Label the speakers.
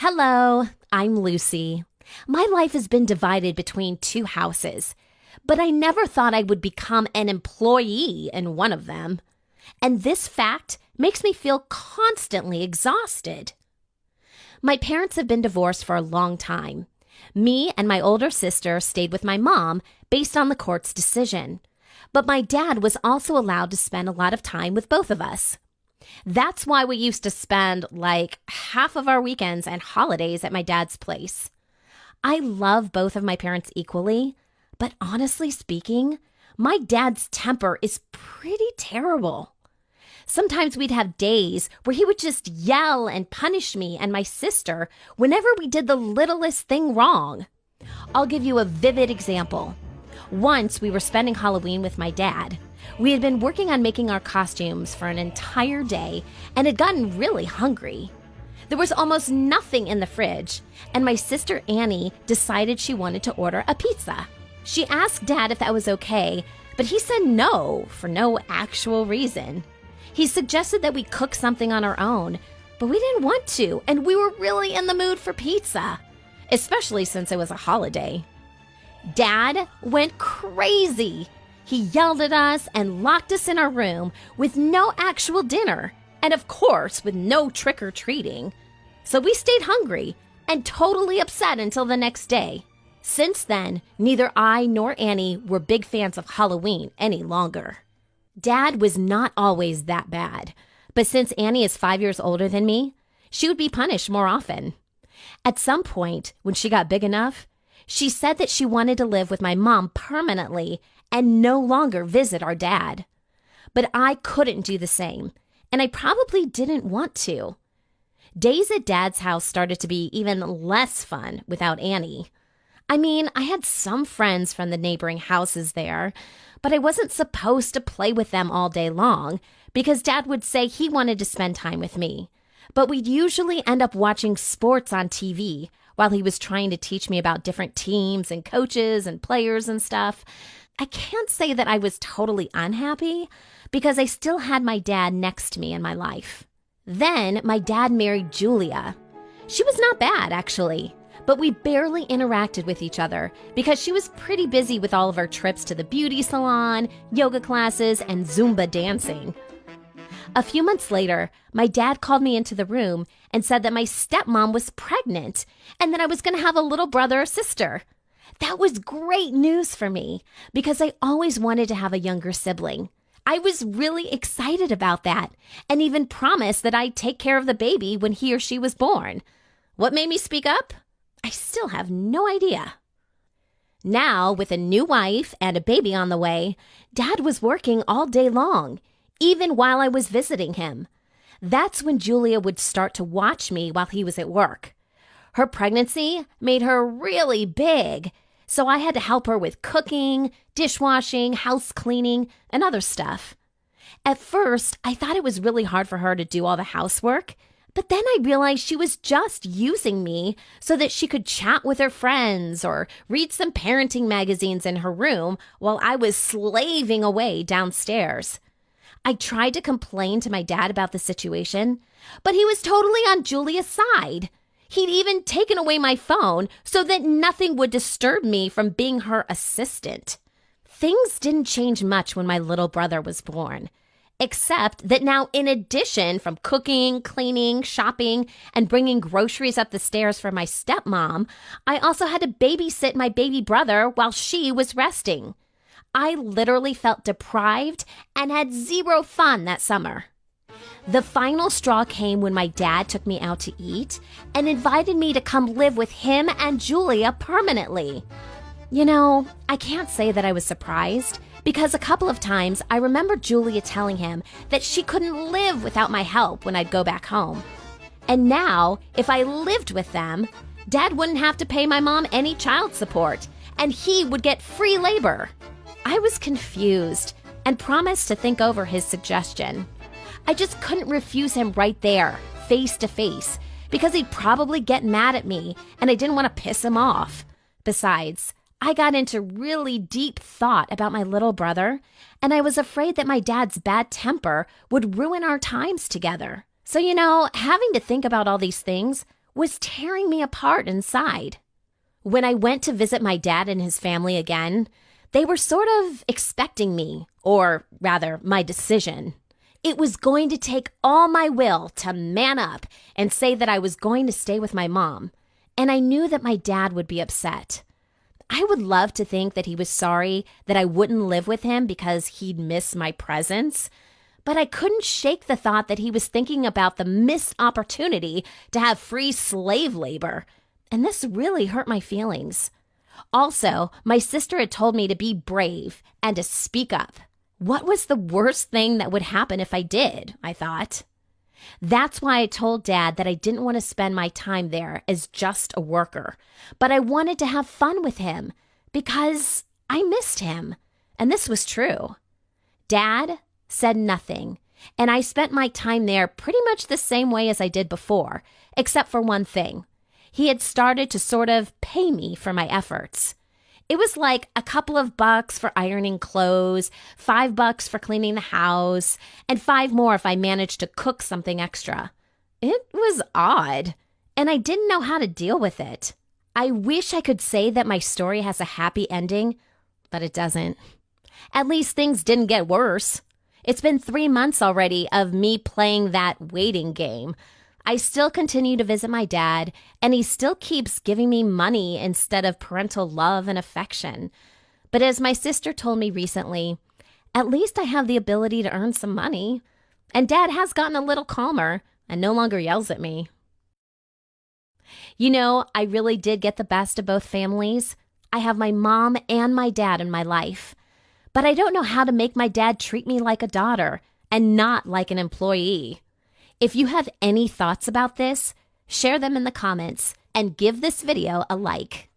Speaker 1: Hello, I'm Lucy. My life has been divided between two houses, but I never thought I would become an employee in one of them. And this fact makes me feel constantly exhausted. My parents have been divorced for a long time. Me and my older sister stayed with my mom based on the court's decision. But my dad was also allowed to spend a lot of time with both of us. That's why we used to spend like half of our weekends and holidays at my dad's place. I love both of my parents equally, but honestly speaking, my dad's temper is pretty terrible. Sometimes we'd have days where he would just yell and punish me and my sister whenever we did the littlest thing wrong. I'll give you a vivid example. Once we were spending Halloween with my dad. We had been working on making our costumes for an entire day and had gotten really hungry. There was almost nothing in the fridge, and my sister Annie decided she wanted to order a pizza. She asked Dad if that was okay, but he said no for no actual reason. He suggested that we cook something on our own, but we didn't want to, and we were really in the mood for pizza, especially since it was a holiday. Dad went crazy. He yelled at us and locked us in our room with no actual dinner, and of course with no trick-or-treating. So we stayed hungry and totally upset until the next day. Since then, neither I nor Annie were big fans of Halloween any longer. Dad was not always that bad, but since Annie is 5 years older than me, she would be punished more often. At some point, when she got big enough, she said that she wanted to live with my mom permanently and no longer visit our dad. But I couldn't do the same, and I probably didn't want to. Days at Dad's house started to be even less fun without Annie. I mean, I had some friends from the neighboring houses there, but I wasn't supposed to play with them all day long because Dad would say he wanted to spend time with me. But we'd usually end up watching sports on TV while he was trying to teach me about different teams and coaches and players and stuff. I can't say that I was totally unhappy because I still had my dad next to me in my life. Then my dad married Julia. She was not bad, actually, but we barely interacted with each other because she was pretty busy with all of our trips to the beauty salon, yoga classes, and Zumba dancing. A few months later, my dad called me into the room and said that my stepmom was pregnant and that I was going to have a little brother or sister. That was great news for me because I always wanted to have a younger sibling. I was really excited about that and even promised that I'd take care of the baby when he or she was born. What made me speak up? I still have no idea. Now, with a new wife and a baby on the way, Dad was working all day long, even while I was visiting him. That's when Julia would start to watch me while he was at work. Her pregnancy made her really big, so I had to help her with cooking, dishwashing, house cleaning, and other stuff. At first, I thought it was really hard for her to do all the housework, but then I realized she was just using me so that she could chat with her friends or read some parenting magazines in her room while I was slaving away downstairs. I tried to complain to my dad about the situation, but he was totally on Julia's side. He'd even taken away my phone so that nothing would disturb me from being her assistant. Things didn't change much when my little brother was born, except that now, in addition from cooking, cleaning, shopping, and bringing groceries up the stairs for my stepmom, I also had to babysit my baby brother while she was resting. I literally felt deprived and had zero fun that summer. The final straw came when my dad took me out to eat and invited me to come live with him and Julia permanently. You know, I can't say that I was surprised because a couple of times I remember Julia telling him that she couldn't live without my help when I'd go back home. And now, if I lived with them, Dad wouldn't have to pay my mom any child support and he would get free labor. I was confused and promised to think over his suggestion. I just couldn't refuse him right there, face to face, because he'd probably get mad at me and I didn't want to piss him off. Besides, I got into really deep thought about my little brother, and I was afraid that my dad's bad temper would ruin our times together. So, having to think about all these things was tearing me apart inside. When I went to visit my dad and his family again, they were sort of expecting me, or rather, my decision. It was going to take all my will to man up and say that I was going to stay with my mom, and I knew that my dad would be upset. I would love to think that he was sorry that I wouldn't live with him because he'd miss my presence, but I couldn't shake the thought that he was thinking about the missed opportunity to have free slave labor, and this really hurt my feelings. Also, my sister had told me to be brave and to speak up. What was the worst thing that would happen if I did, I thought. That's why I told Dad that I didn't want to spend my time there as just a worker, but I wanted to have fun with him because I missed him, and this was true. Dad said nothing, and I spent my time there pretty much the same way as I did before, except for one thing. He had started to sort of pay me for my efforts. It was like a couple of bucks for ironing clothes, $5 for cleaning the house, and $5 more if I managed to cook something extra. It was odd, and I didn't know how to deal with it. I wish I could say that my story has a happy ending, but it doesn't. At least things didn't get worse. It's been 3 months already of me playing that waiting game. I still continue to visit my dad, and he still keeps giving me money instead of parental love and affection. But as my sister told me recently, at least I have the ability to earn some money. And Dad has gotten a little calmer and no longer yells at me. You know, I really did get the best of both families. I have my mom and my dad in my life. But I don't know how to make my dad treat me like a daughter and not like an employee. If you have any thoughts about this, share them in the comments and give this video a like.